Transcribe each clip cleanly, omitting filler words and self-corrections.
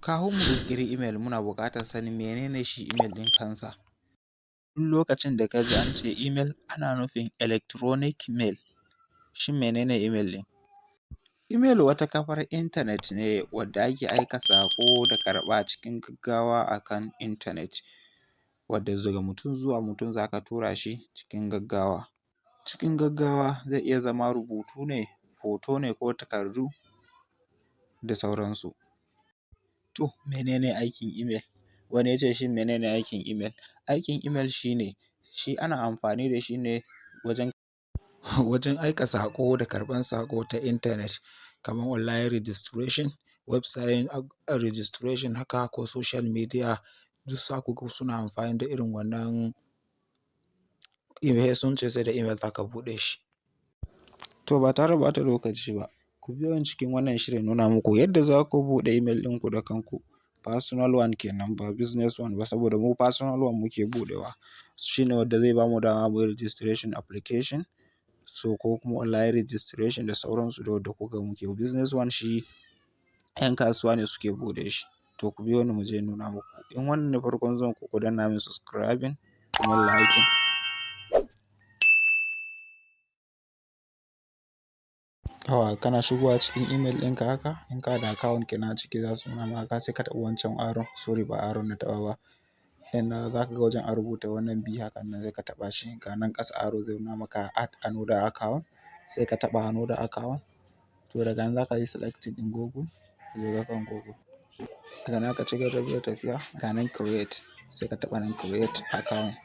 Kafin mu ƙirƙiri email muna buƙatar sanin menene shi email ɗin kansa. Duk lokacin da ka ji an ce email ana nufin electronic mail. Shin menene email ɗin? Email wata kafar intanet ne wadda ake aika saƙo da karɓa cikin gaggawa a kan intanet, wadda daga mutum zuwa mutum za ka tura shi cikin gaggawa. Cikin gaggawa zai iya zama rubutu ne, hoto ne ko takardu da sauransu. To menene aikin email? Wani ya ce shin menene aikin email? Aikin email shi ana amfani da shi ne wajen aika saƙo da karɓan saƙo ta intanet, kamar online registration, website registration haka ko social media, duk za ku ga suna amfani da irin wannan email, sun ce sai da email za ka buɗe shi. To ba tare da ɓata lokaci ba, ku biyo ni cikin wannan shirin nuna muku yadda za ku buɗe email ɗinku da kanku. Personal one kenan ba business one ba, saboda mu personal one muke buɗewa. Shi ne wanda zai bamu dama mu yi registration application, so ko kuma online registration da sauransu da wadda kuka muke. Business one shi 'yan kasuwa ne suke buɗe shi. To ku biyo ni mu je nuna muku. In wannan ne farkon zuwan ku, ku danna min subscribing kuma liking. Kana shigowa cikin email ɗinka haka, in ka da account kenan a ciki za su nuna maka, sai ka taɓa wancan arrow, sorry ba arrow na taɓa ba. Inda za ka ga wajen a rubuta wannan B hakan nan, sai ka taɓa shi. Ga nan ƙasa arrow zai nuna maka add another account, sai ka taɓa another account. To daga nan za ka yi selecting ɗin Google, zai ga kan Google. Daga nan ka ci gaba da tafiya, ga nan create, sai ka taɓa nan create account.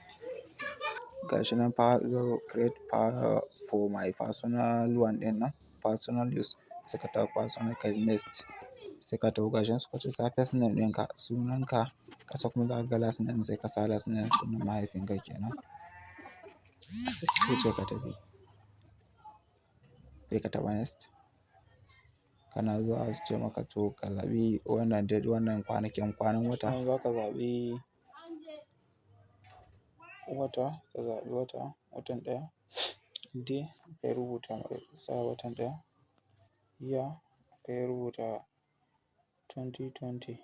Ga shi nan create for my personal one ɗin nan, personal use, sai ka taɓa personal kai next. Sai ka taɓa gashin suka ce sa first name ɗinka, sunanka, ƙasa kuma za ka ga last name, sai ka sa last name sunan mahaifinka kenan. Sai ka wuce ka tafi. Sai ka taɓa next. Kana zuwa su ce maka to ka zaɓi wannan date, wannan kwanan wata. Za ka zaɓi wata, ka zaɓi watan ɗaya. Day ka rubuta sa watan ɗaya. Year ka rubuta 2020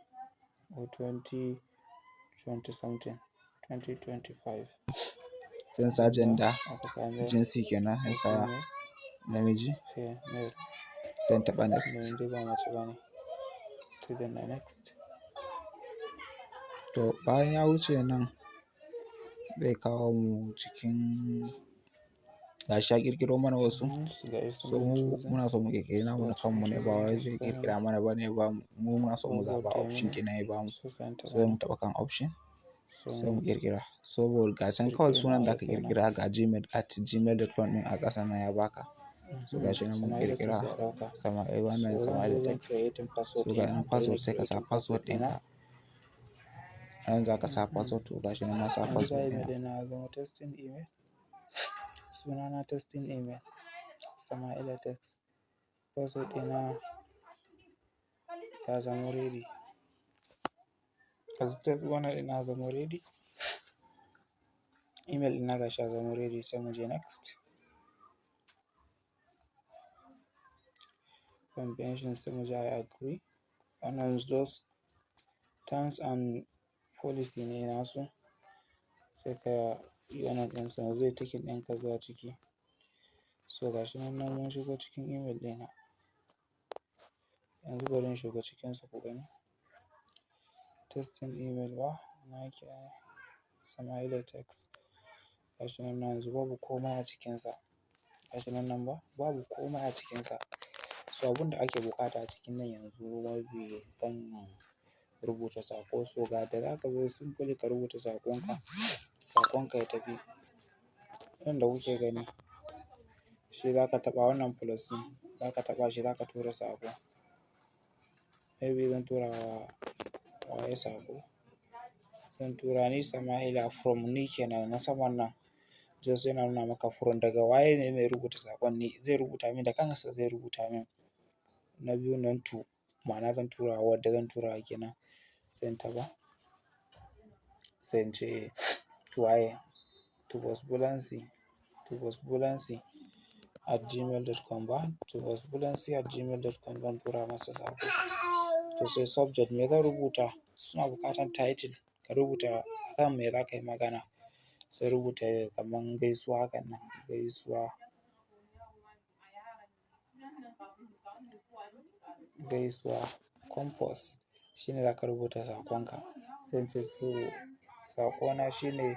or 2020 something, 2025. Sai sa gender, jinsi kenan, sai sa namiji. Sai taɓa next. Sai danna next. To bayan ya wuce nan, zai kawo mu cikin, gashi ya ƙirƙiro mana wasu. So mu muna so mu ƙirƙiri namu na kanmu ne, ba wai zai ƙirƙira mana ba ne ba. Mu muna so mu zaɓa option kenan ya bamu. Sai mu taɓa kan option, sai mu ƙirƙira. So ga can kawai sunan da aka ƙirƙira ga Gmail @gmail.com ɗin a ƙasa nan ya baka. So ga shi nan mun ƙirƙira wannan Sama'ila Text. So ga nan password, sai ka sa password ɗinka. Nan za ka sa password, to ga shi nan na sa password ɗina. Sunana testing email, Sama'ila Text. Password ɗina ya zama ready. Wannan ɗina ya zama ready. Email ɗina gashi ya zama ready, sai mu je next. Convention, sai mu je I agree. Wannan just terms and policy ne nasu. Sai ka yi wannan ɗinsa, zai taken ɗinka zuwa ciki. So ga shi nan mun shigo cikin email ɗina. Yanzu bari in shiga cikinsa ku gani. Testing email ba, na yake Sama'ila Text. Ga shi nan yanzu babu komai a cikinsa. Ga shi nan ba, babu komai a cikinsa. So abin da ake buƙata a cikin nan yanzu maybe kan rubuta saƙo. So ga da za ka zo simply ka rubuta saƙonka, saƙonka ya tafi. Yanda kuke gani, shi za ka taɓa wannan plus ɗin, za ka taɓa shi, za ka tura saƙo. Maybe zan tura wa waye saƙo. Zan tura ni Sama'ila from ni kenan na saman nan. Just yana nuna maka from daga waye ne mai rubuta saƙon ne. Zai rubuta min da kansa, zai rubuta min. Na biyu nan to, ma'ana zan tura wa wadda zan tura wa kenan. Sai in taɓa. Sai in ce to waye, to bosbulancy@gmail.com ba, to bosbulancy@gmail.com zan tura masa saƙo. To sai subject, me zan rubuta? Suna buƙatar title, ka rubuta akan me za ka yi magana. Sai rubuta kaman gaisuwa hakan nan, gaisuwa compose shine za ka rubuta saƙonka. Sai in ce to saƙona shine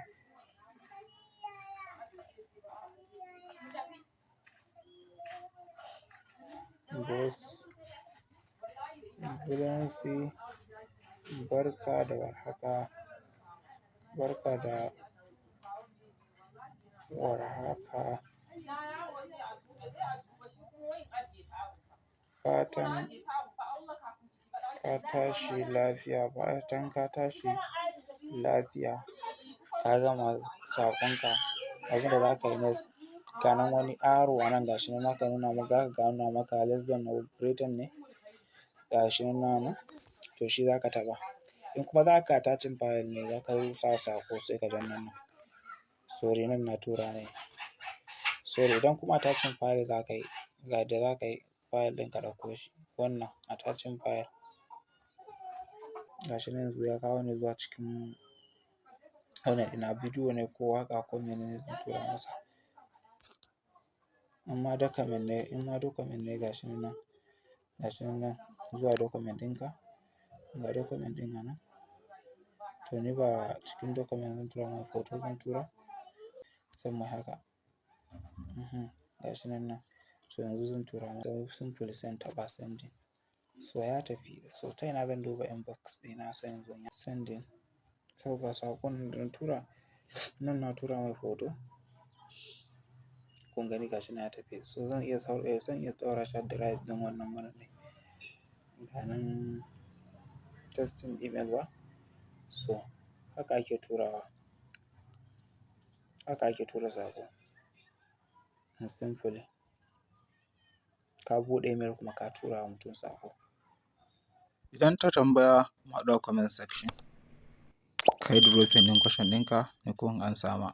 Excellency, barka da warhaka, barka da warhaka, fatan ka tashi lafiya, fatan ka tashi lafiya. Ka gama saƙonka. Abinda za ka yi next, ga nan wani arrow a nan gashi nan zaka nuna maka less than or greater ne, gashi nan, to shi za ka taɓa. In kuma za ka attaching file ne, za ka sa saƙo sai ka danna nan. Sorry nan na tura ne. Sorry, idan kuma attaching file za ka yi, ga yadda za ka yi file ɗin ka ɗauko shi. Wannan attaching file. Gashi nan yanzu ya kawo ni zuwa cikin wannan ina bidiyo ne ko waƙa ko menene zan tura masa. In ma document ne gashi nan, zuwa document ɗinka, ga document ɗin a nan. To ni ba cikin document zan tura ma hoto zan tura, sai muyi haka. Gashi nan. So yanzu zan tura masa simple sai in taɓa sending. So ya tafi. So ta ina zan duba inbox ɗina sai in zo sending. So ga saƙon da na tura, nan na tura mai hoto. Kun gani gashi nan ya tafi. So zan iya ɗaura shi a drive ɗin wannan wurin ne. Ga nan testing email ba. So haka ake turawa. Haka ake tura saƙo. Simple. Ka buɗe email kuma ka tura wa mutum saƙo. Idan ta tambaya mu haɗu a comment section. Kai dropping ɗin question ɗinka ni kuma in amsa ma.